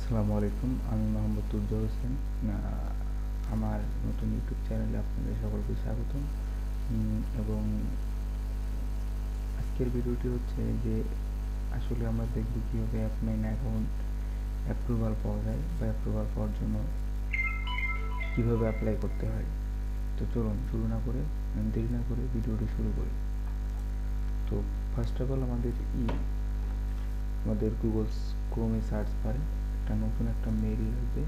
আসসালামু আলাইকুম, আমি মোহাম্মদ তুজ্জর হোসেন। আমার নতুন ইউটিউব চ্যানেলে আপনাদের সকলকে স্বাগতম। এবং আজকের ভিডিওটি হচ্ছে যে আসলে আমরা দেখব কীভাবে অ্যাপমাইন অ্যাকাউন্ট অ্যাপ্রুভাল পাওয়া যায় বা অ্যাপ্রুভাল পাওয়ার জন্য কীভাবে অ্যাপ্লাই করতে হয়। তো চলুন শুরু না করে দেরি না করে ভিডিওটি শুরু করি। তো ফার্স্ট অফ অল আমাদের গুগল ক্রোমে সার্চ বারে নতুন একটা মেইল লাগবে।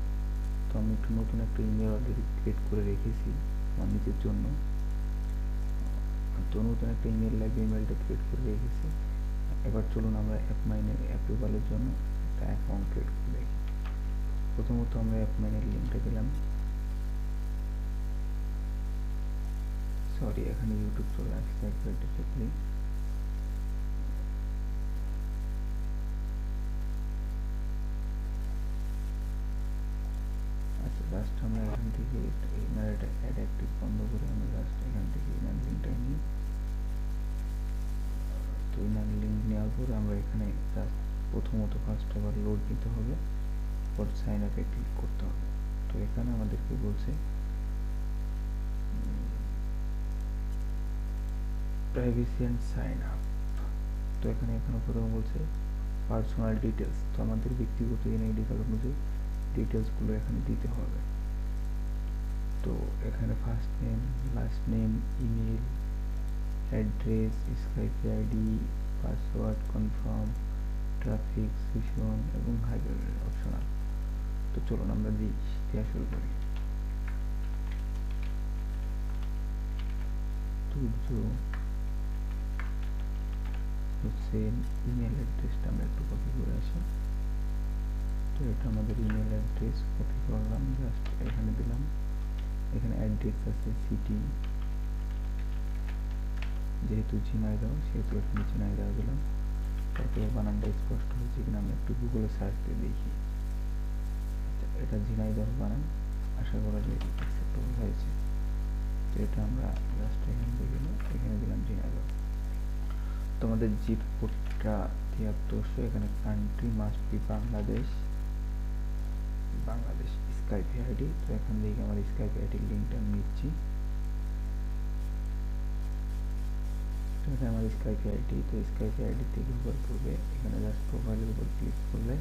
তো আমি নতুন একটা ইমেল অলরেডি ক্রিয়েট করে রেখেছি আমার নিজের জন্য। তো নতুন একটা ইমেল লাগবে, ইমেলটা ক্রিয়েট করে রেখেছি। এবার চলুন আমরা অ্যাপমাইনের অ্যাপ্রুভালের জন্য একটা অ্যাকাউন্ট ক্রিয়েট করে দেখি। প্রথমত আমরা অ্যাপমাইনের লিঙ্কটা দিলাম। সরি, এখানে ইউটিউব চলে আসছে একবার ডিরেক্টলি। আচ্ছা, জাস্ট আমরা এখান থেকে ইমেলটা অ্যাড অ্যাক্টিভ বন্ধ করে আমরা জাস্ট এখান থেকে ইমেল লিঙ্কটা নিই। তো ইমেল লিঙ্ক নেওয়ার পরে আমরা এখানে জাস্ট প্রথমত ফার্স্ট আবার লোড নিতে হবে, পর সাইন আপে ক্লিক করতে হবে। তো এখানে আমাদেরকে বলছে প্রাইভেসি অ্যান্ড সাইন আপ। তো এখানে প্রথমে বলছে পার্সোনাল ডিটেলস। তো আমাদের ব্যক্তিগত এনআইডি অনুযায়ী ডিটেলসগুলো এখানে দিতে হবে। তো এখানে first name, last name, email, address, Skype ID, password, confirm, traffic, session এবং হাইপারলিঙ্ক অপশনাল। তো চলুন আমরা দেওয়া শুরু করি। হচ্ছে ইমেল অ্যাড্রেসটা আমরা একটু কপি করে আসি। তো এটা আমাদের ইমেল অ্যাড্রেস, কপি করলাম, জাস্ট এখানে দিলাম। এখানে অ্যাড্রেস আছে সিটি, যেহেতু ঝিনাইদহ সেহেতু এখানে ঝিনাইদহ দিলাম। তারপরে বানানটা স্পষ্ট হয়েছে কিনা আমি একটু গুগলে সার্চ দিয়ে দেখি। আচ্ছা, এটা ঝিনাইদহ বানান, আশা করা যায় অ্যাকসেপ্টেবল হয়েছে। তো এটা আমরা জাস্ট এখানে দিলাম ঝিনাইদহ। তো আমাদের জিপ কোডটা 7300, এখানে country must be Bangladesh, Skype ID. তো এখান থেকে আমার স্কাইপ আইডির লিঙ্কটা নিচ্ছি। তো এটা আমার স্কাইপ আইডি। তো স্কাইপ আইডি থেকে উপর করবে, এখানে জাস্ট প্রোফাইলের উপর ক্লিক করলে,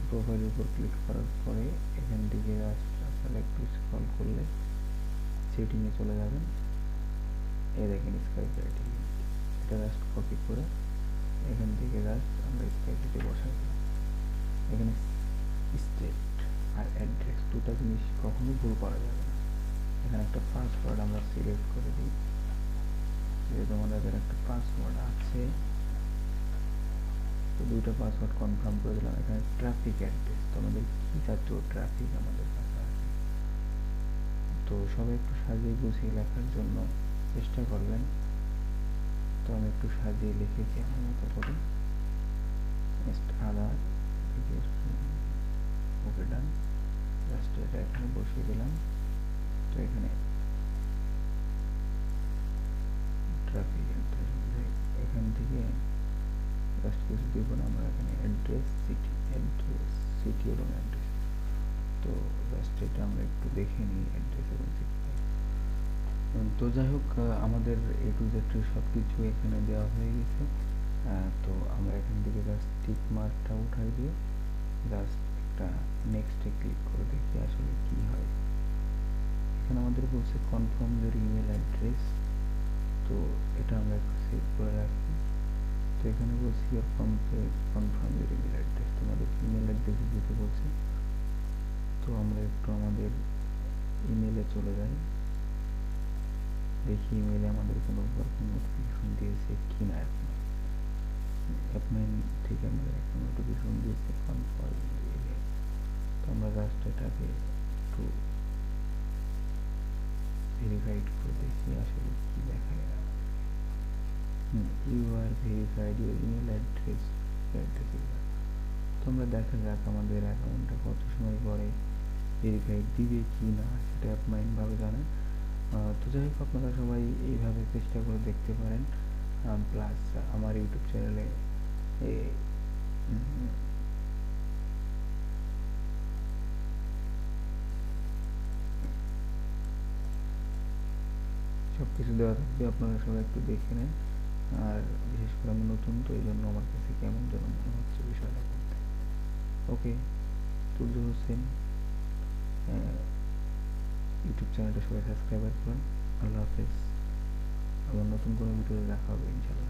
প্রোফাইলের উপর ক্লিক করার পরে এখান থেকে জাস্ট আপনারা একটু স্ক্রল করলে সেটিংয়ে চলে যাবেন। এই দেখেন স্কাইপ আইডি লিঙ্ক, এটা জাস্ট কপি করে এখান থেকে জাস্ট আমরা স্কাইপ আইডি বসাই দিলাম। এখানে স্টেট আর অ্যাড্রেস দুটা জিনিস কখনোই ভুল করা যাবে না। এখানে একটা পাসওয়ার্ড আমরা সিলেক্ট করে দিই, যেহেতু আমাদের একটা পাসওয়ার্ড আছে। তো দুইটা পাসওয়ার্ড কনফার্ম করে দিলাম। এখানে ট্রাফিক অ্যাড্রেস, তো আমাদের কী চাচ্ছ ট্রাফিক আমাদের কাছে আছে। তো সবাই একটু সাজিয়ে গুছিয়ে লেখার জন্য চেষ্টা করবেন। তো আমি একটু সাজিয়ে লিখেছি আমার মতো করে। আধার, ওকে ডান, জাস্ট এটা এখানে বসিয়ে দিলাম। তো এখানে ট্রাফিক অ্যাড্রেস, এখান থেকে জাস্ট কিছু দিব না, আমরা এখানে অ্যাড্রেস সিটি এবং অ্যাড্রেস। তো জাস্ট এটা আমরা একটু দেখে নিই অ্যাড্রেস এবং সিটি। তো যাই হোক, আমাদের এ টু জেড সব কিছু এখানে দেওয়া হয়ে গেছে। তো আমরা এখান থেকে জাস্ট টিক মার্কটা উঠাই দিয়ে জাস্ট একটা নেক্সটে ক্লিক করে দেখি আসলে কি হয়। এখানে আমাদের বলছে কনফার্ম ইউর ইমেল অ্যাড্রেস। তো এটা আমরা একটু সেভ করে রাখি। তো এখানে বলছি your confirm your email address, তোমাদের ইমেল অ্যাড্রেস দিতে বলছে। তো আমরা একটু আমাদের ইমেলে চলে যাই, দেখি ইমেলে আমাদের কোনো নোটিফিকেশন দিয়েছে কি না। অ্যাপমাইন থেকে আমাদের একটা নোটিফিকেশন দিয়েছে কনফার্ম ইমেল। তো আমরা জাস্ট এটাকে একটু ভেরিফাইড করে দেখি আসলে কি দেখায়। You are verified your email address. তো আমরা দেখা যাক আমাদের অ্যাকাউন্টটা কত সময় পরে ভেরিফাইড দিবে কি না, সেটা অ্যাপমাইনভাবে জানেন। তো যাই হোক, আপনারা সবাই এইভাবে চেষ্টা করে দেখতে পারেন। প্লাস আমার ইউটিউব চ্যানেলে সব কিছু দেওয়া থাকবে, আপনারা সবাই একটু দেখে নেন। আর বিশেষ করে আমি নতুন, তো এই জন্য আমার কাছে কেমন যেন মনে হচ্ছে বিষয়টা করতে। ওকে, তুর্য হোসেন ইউটিউব চ্যানেলটা সবাই সাবস্ক্রাইব করেন। আল্লাহ হাফেজ। আবার নতুন কোনো ভিডিওতে দেখা হবে ইনশাল্লাহ।